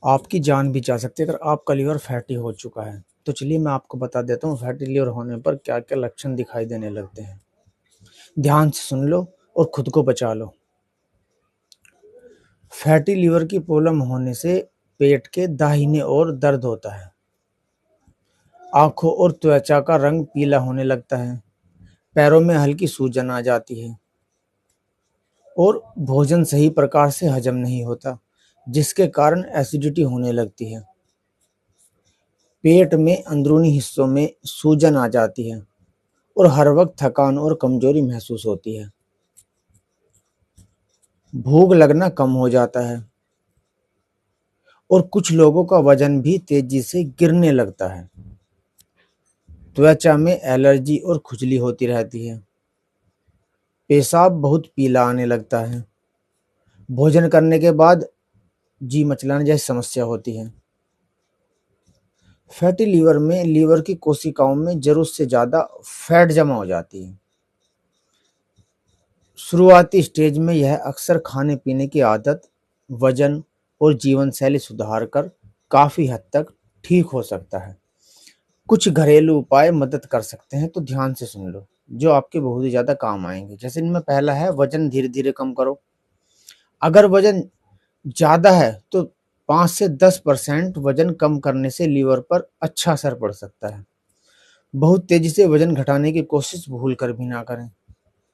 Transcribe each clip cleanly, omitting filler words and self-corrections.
आपकी जान भी जा सकती है अगर आपका लीवर फैटी हो चुका है। तो चलिए मैं आपको बता देता हूँ फैटी लीवर होने पर क्या-क्या लक्षण दिखाई देने लगते हैं। ध्यान से सुन लो और खुद को बचा लो। फैटी लीवर की प्रॉब्लम होने से पेट के दाहिने ओर दर्द होता है। आँखों और त्वचा का रंग पीला होने लगता है। पैरों में हल्की सूजन आ जाती है और भोजन सही प्रकार से हजम नहीं होता, जिसके कारण एसिडिटी होने लगती है। पेट में अंदरूनी हिस्सों में सूजन आ जाती है और हर वक्त थकान और कमजोरी महसूस होती है। भूख लगना कम हो जाता है और कुछ लोगों का वजन भी तेजी से गिरने लगता है। त्वचा में एलर्जी और खुजली होती रहती है। पेशाब बहुत पीला आने लगता है। भोजन करने के बाद जी मचलाने जैसी समस्या होती है। फैटी लीवर में लीवर की कोशिकाओं में जरूरत से ज्यादा फैट जमा हो जाती है। शुरुआती स्टेज में यह अक्सर खाने पीने की आदत, वजन और जीवन शैली सुधार कर काफी हद तक ठीक हो सकता है। कुछ घरेलू उपाय मदद कर सकते हैं, तो ध्यान से सुन लो जो आपके बहुत ही ज्यादा काम आएंगे। जैसे इनमें पहला है वजन धीरे धीरे कम करो। अगर वजन ज्यादा है तो 5 से 10% वजन कम करने से लीवर पर अच्छा असर पड़ सकता है। बहुत तेजी से वजन घटाने की कोशिश भूल कर भी ना करें,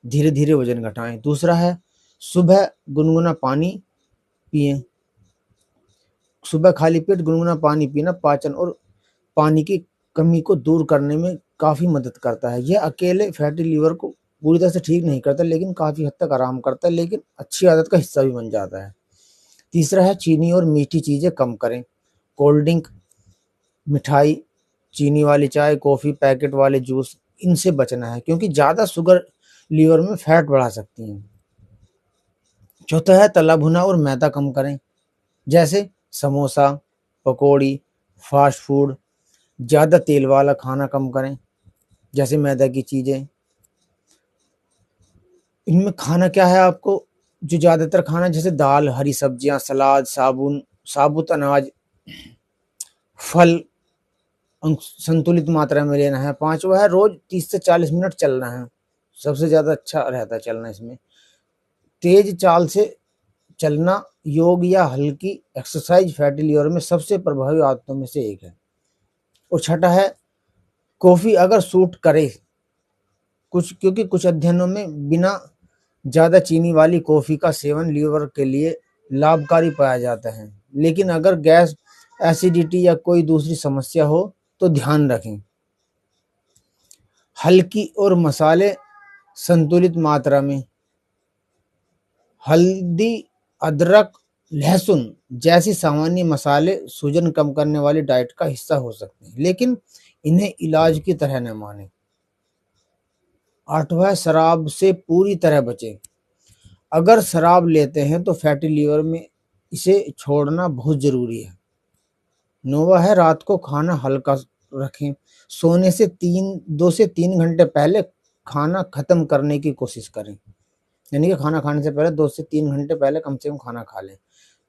धीरे धीरे वजन घटाएं। दूसरा है सुबह गुनगुना पानी पिएं। सुबह खाली पेट गुनगुना पानी पीना पाचन और पानी की कमी को दूर करने में काफी मदद करता है। यह अकेले फैटी लीवर को पूरी तरह से ठीक नहीं करता, लेकिन काफी हद तक आराम करता है, लेकिन अच्छी आदत का हिस्सा भी बन जाता है। तीसरा है चीनी और मीठी चीजें कम करें। कोल्ड ड्रिंक, मिठाई, चीनी वाली चाय, कॉफी, पैकेट वाले जूस, इनसे बचना है क्योंकि ज्यादा शुगर लीवर में फैट बढ़ा सकती है। चौथा है तला भुना और मैदा कम करें, जैसे समोसा, पकौड़ी, फास्ट फूड। ज्यादा तेल वाला खाना कम करें, जैसे मैदा की चीजें। इनमें खाना क्या है आपको जो ज्यादातर खाना, जैसे दाल, हरी सब्जियां, सलाद, साबुत अनाज, फल संतुलित मात्रा में लेना है। पांचवा है रोज 30 से 40 मिनट चलना है, सबसे ज्यादा अच्छा रहता है चलना। इसमें तेज चाल से चलना, योग या हल्की एक्सरसाइज फैटी लीवर में सबसे प्रभावी आदतों में से एक है। और छठा है कॉफी अगर सूट करे कुछ, क्योंकि कुछ अध्ययनों में बिना ज्यादा चीनी वाली कॉफी का सेवन लीवर के लिए लाभकारी पाया जाता है। लेकिन अगर गैस, एसिडिटी या कोई दूसरी समस्या हो तो ध्यान रखें। हल्की और मसाले संतुलित मात्रा में, हल्दी, अदरक, लहसुन जैसी सामान्य मसाले सूजन कम करने वाली डाइट का हिस्सा हो सकते हैं, लेकिन इन्हें इलाज की तरह न माने। आठवां, शराब से पूरी तरह बचें। अगर शराब लेते हैं तो फैटी लीवर में इसे छोड़ना बहुत जरूरी है। नौवां है रात को खाना हल्का रखें। सोने से 2 से 3 घंटे पहले खाना खत्म करने की कोशिश करें, यानी कि खाना खाने से पहले 2 से 3 घंटे पहले कम से कम खाना खा लें।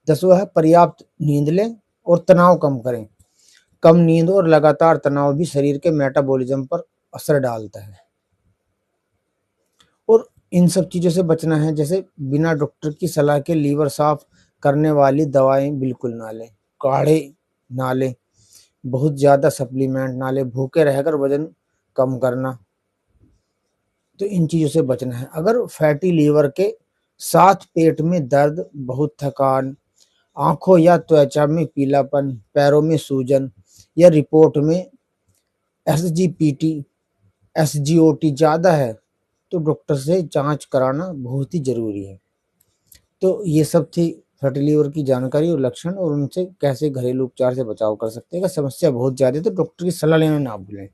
10वां है पर्याप्त नींद लें और तनाव कम करें। कम नींद और लगातार तनाव भी शरीर के मेटाबॉलिज्म पर असर डालता है। और इन सब चीज़ों से बचना है, जैसे बिना डॉक्टर की सलाह के लीवर साफ करने वाली दवाएं बिल्कुल ना लें, काढ़े ना लें, बहुत ज़्यादा सप्लीमेंट ना लें, भूखे रहकर वजन कम करना। तो इन चीज़ों से बचना है। अगर फैटी लीवर के साथ पेट में दर्द, बहुत थकान, आंखों या त्वचा में पीलापन, पैरों में सूजन या रिपोर्ट में एसजीपीटी, एसजीओटी ज़्यादा है तो डॉक्टर से जांच कराना बहुत ही ज़रूरी है। तो ये सब थी फैटी लीवर की जानकारी और लक्षण, और उनसे कैसे घरेलू उपचार से बचाव कर सकते हैं। अगर समस्या बहुत ज़्यादा है तो डॉक्टर की सलाह लेना ना भूलें।